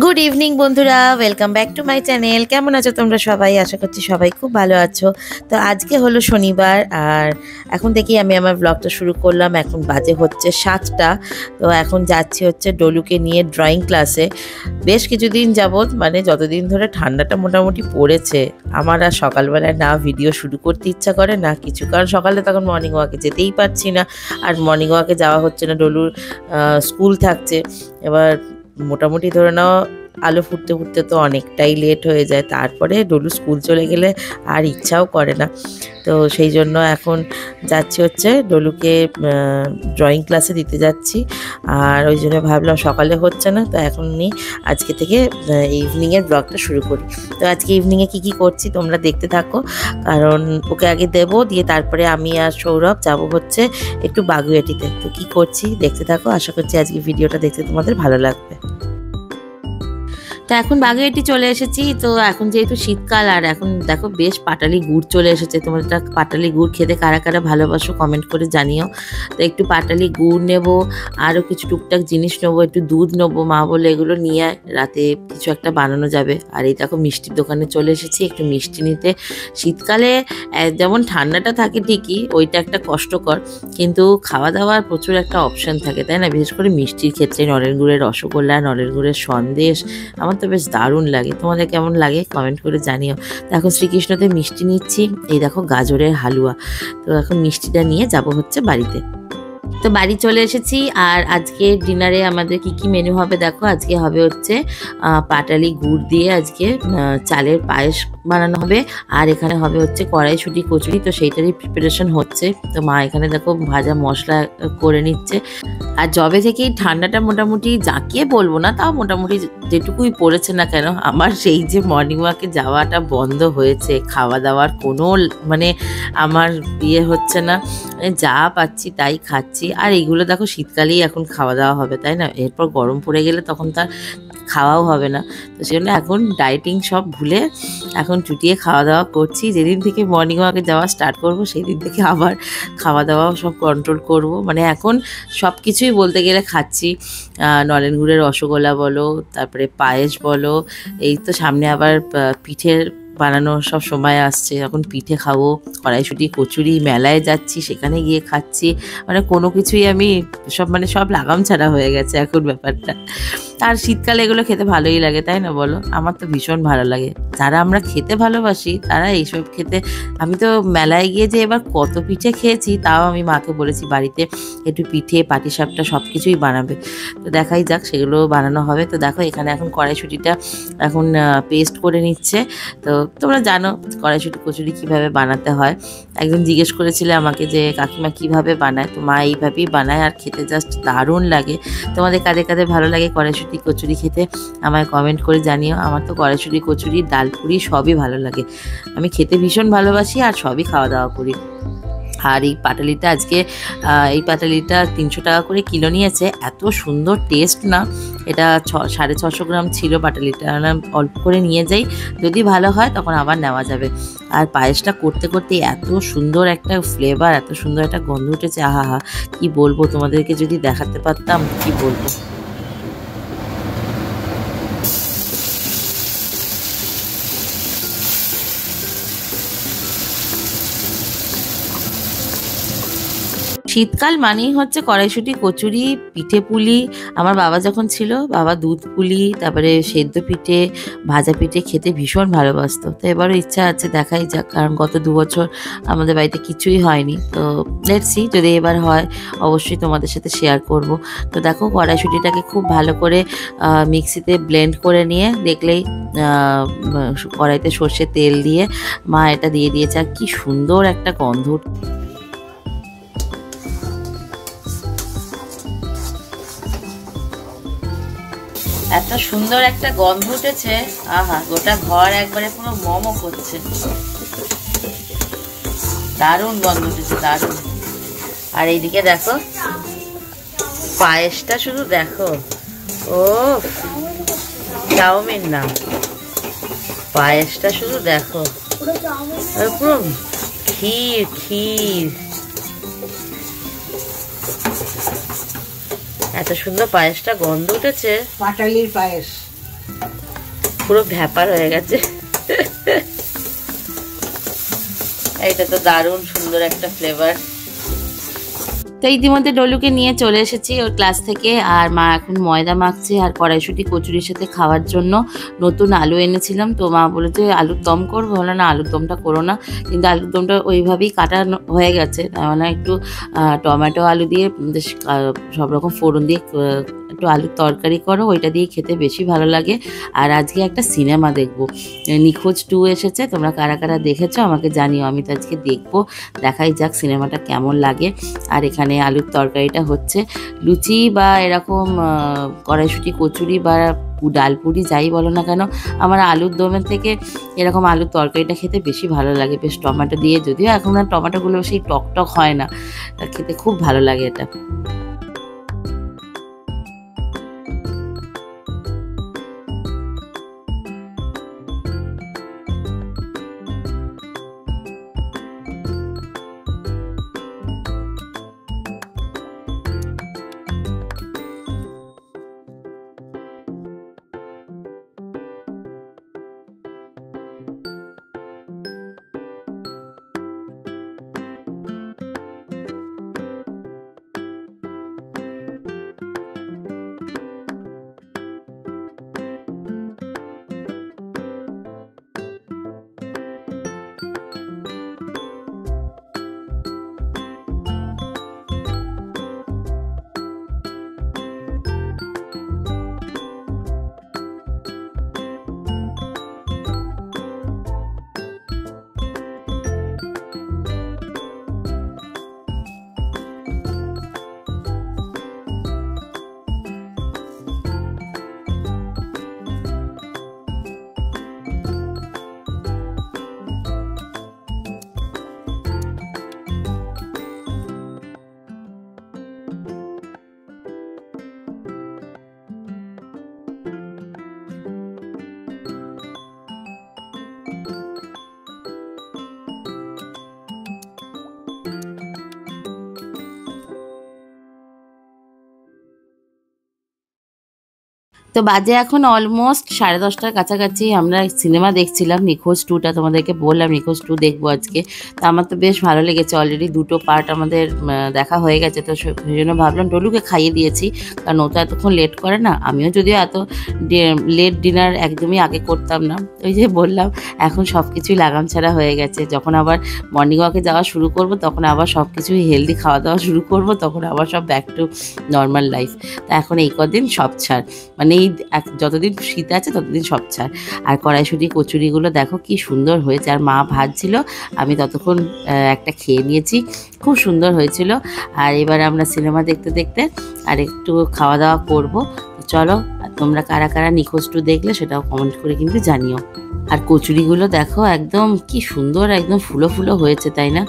Good evening বন্ধুরা, welcome back to my channel. কেমন আছো তোমরা সবাই? আশা করছি সবাই খুব ভালো আছো। তো আজকে হলো শনিবার, আর এখন থেকেই আমি আমার ব্লগটা শুরু করলাম। এখন বাজে হচ্ছে 7টা। তো এখন যাচ্ছি হচ্ছে ডলুকে নিয়ে ড্রয়িং ক্লাসে। বেশ কিছুদিন যাবৎ, মানে যতদিন ধরে ঠান্ডাটা মোটামুটি পড়েছে, আমার আর সকালবেলায় না ভিডিও শুরু করতে ইচ্ছা করে না কিছু, কারণ সকালে তখন মর্নিং ওয়াকে যেতেই পারছি না, আর মর্নিং ওয়াকে যাওয়া হচ্ছে না, ডলুর স্কুল থাকছে। এবার মোটামুটি ধরে নাও আলো ফুটতে ফুটতে তো অনেকটাই লেট হয়ে যায়, তারপরে ডলু স্কুল চলে গেলে আর ইচ্ছাও করে না। তো সেই জন্য এখন যাচ্ছি হচ্ছে ডলুকে ড্রয়িং ক্লাসে দিতে যাচ্ছি, আর ওই জন্য ভাবলাম সকালে হচ্ছে না, তো এখনই আজকে থেকে ইভিনিংয়ের ব্লগটা শুরু করি। তো আজকে ইভিনিংয়ে কী করছি তোমরা দেখতে থাকো, কারণ ওকে আগে দেবো, দিয়ে তারপরে আমি আর সৌরভ যাব হচ্ছে একটু বাগুইআটিতে। তো কী করছি দেখতে থাকো, আশা করছি আজকে ভিডিওটা দেখতে তোমাদের ভালো লাগবে। তো এখন বাগুইআটি চলে এসেছি। তো এখন যেহেতু শীতকাল, আর এখন দেখো বেশ পাটালি গুড় চলে এসেছে। তোমরা পাটালি গুড় খেতে কারা কারা ভালোবাসো কমেন্ট করে জানিও। তো একটু পাটালি গুড় নেবো, আরও কিছু টুকটাক জিনিস নেবো, একটু দুধ নেবো। মা বলে এগুলো নিয়ে রাতে কিছু একটা বানানো যাবে। আর এই দেখো মিষ্টির দোকানে চলে এসেছি একটু মিষ্টি নিতে। শীতকালে যেমন ঠান্ডাটা থাকে ঠিকই, ওইটা একটা কষ্টকর, কিন্তু খাওয়া দাওয়ার প্রচুর একটা অপশান থাকে, তাই না? বিশেষ করে মিষ্টির ক্ষেত্রে নলেন গুড়ের রসগোল্লা, নলেন গুড়ের সন্দেশ আমার তো বেশ দারুণ লাগে। তোমাদের কেমন লাগে কমেন্ট করে জানিও। তো এখন শ্রীকৃষ্ণতে মিষ্টি নিচ্ছি। এই দেখো গাজরের হালুয়া। তো এখন মিষ্টিটা নিয়ে যাব হচ্ছে বাড়িতে। তো বাড়ি চলে এসেছি, আর আজকে ডিনারে আমাদের কি কি মেনু হবে দেখো। আজকে হবে হচ্ছে পাটালি গুড় দিয়ে আজকে চালের পায়েস বানানো হবে, আর এখানে হবে হচ্ছে কড়াইশুঁটি কচুরি। তো সেইটারই প্রিপারেশন হচ্ছে। তো মা এখানে দেখো ভাজা মশলা করে নিচ্ছে। আর যবে থেকেই ঠান্ডাটা মোটামুটি জাঁকিয়ে বলবো না, তাও মোটামুটি যেটুকুই পড়েছে না কেন, আমার সেই যে মর্নিং ওয়াকে যাওয়াটা বন্ধ হয়েছে। খাওয়া দাওয়ার কোনো মানে আমার বিয়ে হচ্ছে না, যা পাচ্ছি তাই খাচ্ছি। আর এইগুলো দেখো শীতকালেই এখন খাওয়া দাওয়া হবে, তাই না? এরপর গরম পড়ে গেলে তখন তার খাওয়াও হবে না। তো সেজন্য এখন ডায়েটিং সব ভুলে এখন চুটিয়ে খাওয়া দাওয়া করছি। যেদিন থেকে মর্নিং ওয়াকে যাওয়া স্টার্ট করব সেই দিন থেকে আবার খাওয়া দাওয়াও সব কন্ট্রোল করব। মানে এখন সব কিছুই বলতে গেলে খাচ্ছি। নলেন গুড়ের রসগোল্লা বলো, তারপরে পায়েস বলো, এই তো সামনে আবার পিঠের বানানোর সব সময় আসছে, এখন পিঠে খাবো। কড়াইশুঁটি কচুরি মেলায় যাচ্ছি, সেখানে গিয়ে খাচ্ছি। মানে কোনো কিছুই আমি সব লাগাম ছাড়া হয়ে গেছে এখন ব্যাপারটা। আর শীতকালে এগুলো খেতে ভালোই লাগে, তাই না বলো? আমার তো ভীষণ ভালো লাগে। যারা আমরা খেতে ভালোবাসি তারা এইসব খেতে। আমি তো মেলায় গিয়ে যে এবার কত পিঠে খেয়েছি, তাও আমি মাকে বলেছি বাড়িতে একটু পিঠে পাটিসাপটা সব কিছুই বানাবে। তো দেখাই যাক, সেগুলো বানানো হবে। তো দেখো এখানে এখন কড়াইশুঁটিটা এখন পেস্ট করে নিচ্ছে। তো তোমরা জানো কড়াইশুঁটি কচুরি কীভাবে বানাতে হয়। একজন জিজ্ঞেস করেছিলে আমাকে যে কাকিমা কীভাবে বানায়। তো মা এইভাবেই বানায়, আর খেতে জাস্ট দারুণ লাগে। তোমাদের কাদের কাদের ভালো লাগে কড়াইশুঁটি কচুরি খেতে আমায় কমেন্ট করে জানিও। আমার তো কড়াইশুঁটি কচুরি ডালপুরি সবই ভালো লাগে, আমি খেতে ভীষণ ভালোবাসি, আর সবই খাওয়া দাওয়া করি। আর এই পাটালিটা আজকে এই পাটালিটা 300 টাকা করে কিলো নিয়েছে। এত সুন্দর টেস্ট না, এটা 650 গ্রাম ছিল পাটালিটা। অল্প করে নিয়ে যাই, যদি ভালো হয় তখন আবার নেওয়া যাবে। আর পায়েসটা করতে করতে এত সুন্দর একটা ফ্লেভার, এত সুন্দর একটা গন্ধ উঠেছে, আহা কি বলবো, তোমাদেরকে যদি দেখাতে পারতাম কি বলবো। শীতকাল মানেই হচ্ছে কড়াইশুঁটি কচুরি, পিঠে পুলি। আমার বাবা যখন ছিল, বাবা দুধ পুলি, তারপরে সেদ্ধ পিঠে, ভাজা পিঠে খেতে ভীষণ ভালোবাসতো। তো এবারও ইচ্ছা আছে, দেখাই যাক, কারণ গত 2 বছর আমাদের বাড়িতে কিছুই হয়নি। তো লেটস সি, যদি এবার হয় অবশ্যই তোমাদের সাথে শেয়ার করব। তো দেখো কড়াইশুঁটিটাকে খুব ভালো করে মিক্সিতে ব্লেন্ড করে নিয়ে, দেখলেই কড়াইতে সর্ষের তেল দিয়ে মা এটা দিয়ে দিয়েছে। আর কি সুন্দর একটা গন্ধ, এত সুন্দর একটা গন্ধ উঠেছে, আহা গোটা ঘর একবারে পুরো মমো করছে। দারুণ গন্ধ উঠেছে, দারুণ। আর এইদিকে দেখো পায়েসটা শুধু দেখো, ও চাউমিন না, পায়েসটা শুধু দেখো, পুরো ক্ষীর ক্ষীর। এত সুন্দর পায়েসটা গন্ধ উঠেছে, পাটালির পায়েস। পুরো ভ্যাপার হয়ে গেছে। এটা তো দারুণ সুন্দর একটা ফ্লেভার। তো ইতিমধ্যে ডলুকে নিয়ে চলে এসেছি ওর ক্লাস থেকে, আর মা এখন ময়দা মাখছে আর কড়াইশুঁটি কচুরির সাথে খাওয়ার জন্য নতুন আলু এনেছিলাম। তো মা বলেছে আলুর দম করবো, বলে না আলুর দমটা করো না, কিন্তু আলুর দমটা ওইভাবেই কাটা হয়ে গেছে, মানে একটু টমেটো আলু দিয়ে সব রকম ফোড়ন দিয়ে একটু আলুর তরকারি করো, ওইটা দিয়ে খেতে বেশি ভালো লাগে। আর আজকে একটা সিনেমা দেখবো, নিখোঁজ 2 এসেছে, তোমরা কারা কারা দেখেছো আমাকে জানিও, আমি তো আজকে দেখবো। দেখাই যাক সিনেমাটা কেমন লাগে। আর এখানে আলুর তরকারিটা হচ্ছে, লুচি বা এরকম কড়াইশুঁটি কচুরি বা ডালপুরি যাই বলো না কেন, আমার আলুর দমের থেকে এরকম আলুর তরকারিটা খেতে বেশি ভালো লাগে, বেশ টমেটো দিয়ে, যদিও এখন আর টমেটোগুলো সেই টক টক হয় না, খেতে খুব ভালো লাগে এটা। তো বাজে এখন অলমোস্ট 10:30টার কাছাকাছি। আমরা সিনেমা দেখছিলাম নিখোঁজ 2টা, তোমাদেরকে বললাম নিখোঁজ 2 দেখবো আজকে। তো আমার তো বেশ ভালো লেগেছে, অলরেডি 2টো পার্ট আমাদের দেখা হয়ে গেছে, তো সেই জন্য ভাবলাম ডলুকে খাইয়ে দিয়েছি, কারণ ও তো এতক্ষণ লেট করে না, আমিও যদিও এত লেট ডিনার একদমই আগে করতাম না। ওই যে বললাম এখন সব কিছুই লাগাম ছাড়া হয়ে গেছে, যখন আবার মর্নিং ওয়াকে যাওয়া শুরু করব তখন আবার সব কিছুই হেলদি খাওয়া দাওয়া শুরু করব, তখন আবার সব ব্যাক টু নর্মাল লাইফ। তা এখন এই কদিন সব ছাড়, মানে এই যতদিন শীত আছে ততদিন সব ছাড়। আর কড়াইশুঁটি কচুরিগুলো দেখো কি সুন্দর হয়েছে, আর মা ভাজছিল, আমি ততক্ষণ একটা খেয়ে নিয়েছি, খুব সুন্দর হয়েছিল। আর এবার আমরা সিনেমা দেখতে দেখতে আর একটু খাওয়া দাওয়া করবো। চলো, তোমরা কারা কারা নিখোঁজ 2 দেখলে সেটাও কমেন্ট করে কিন্তু জানিও। আর কচুরিগুলো দেখো একদম কি সুন্দর, একদম ফুলো ফুলো হয়েছে, তাই না?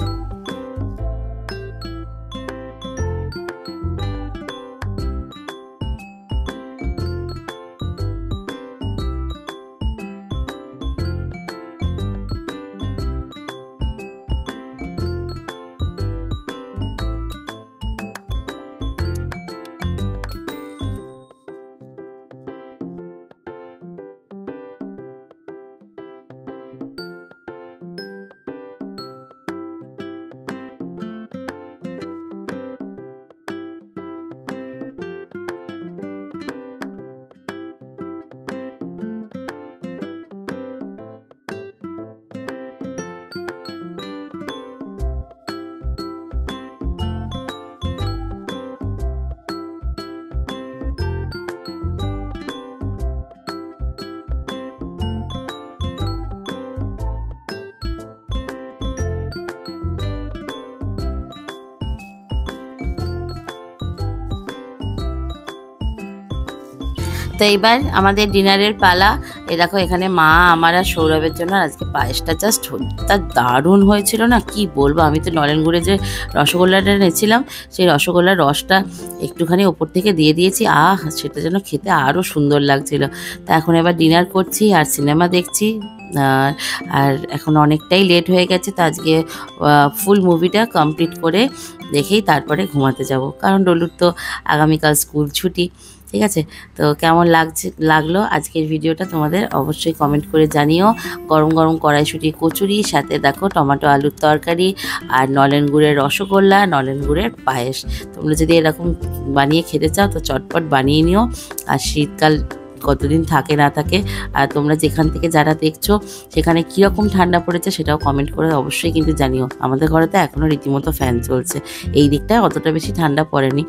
তো এইবার আমাদের ডিনারের পালা। এ দেখো এখানে মা আমার আর সৌরভের জন্য আজকে পায়েসটা জাস্ট তা দারুণ হয়েছিল না, কি বলবো। আমি তো নলেনগুড়ে যে রসগোল্লাটা এনেছিলাম, সেই রসগোল্লার রসটা একটুখানি ওপর থেকে দিয়ে দিয়েছি, সেটা যেন খেতে আরও সুন্দর লাগছিল। তা এখন এবার ডিনার করছি আর সিনেমা দেখছি। আর এখন অনেকটাই লেট হয়ে গেছে, তো আজকে ফুল মুভিটা কমপ্লিট করে দেখেই তারপরে ঘুমাতে যাব, কারণ ডলুর তো আগামীকাল স্কুল ছুটি। ঠিক আছে? তো কেমন লাগলো আজকের ভিডিওটা তোমাদের অবশ্যই কমেন্ট করে জানিও। গরম গরম কড়াইশুঁটি কচুরি, সাথে দেখো টমেটো আলুর তরকারি আর নলেন গুড়ের রসগোল্লা, নলেন গুড়ের পায়েস। তোমরা যদি এরকম বানিয়ে খেতে চাও তো চটপট বানিয়ে নিও। আর শীতকাল কতদিন থাকে না থাকে, আর তোমরা যেখান থেকে যারা দেখছো সেখানে কীরকম ঠান্ডা পড়েছে সেটাও কমেন্ট করে অবশ্যই কিন্তু জানিও। আমাদের ঘরে তো এখনও রীতিমতো ফ্যান চলছে, এই দিকটায় অতটা বেশি ঠান্ডা পড়েনি,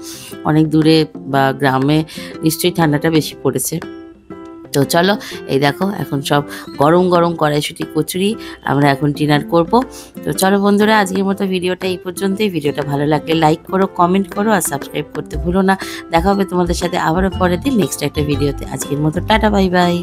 অনেক দূরে বা গ্রামে নিশ্চয়ই ঠান্ডাটা বেশি পড়েছে। তো চলো, এই দেখো এখন সব গরম গরম কড়াইশুঁটি কচুরি আমরা এখন ডিনার করব। তো চলো বন্ধুরা, আজকের মতো ভিডিওটা এই পর্যন্তই। ভিডিওটা ভালো লাগলে লাইক করো, কমেন্ট করো আর সাবস্ক্রাইব করতে ভুলো না। দেখা হবে তোমাদের সাথে আবারও পরের দিন নেক্সট একটা ভিডিওতে। আজকের মতো টাটা, বাই বাই।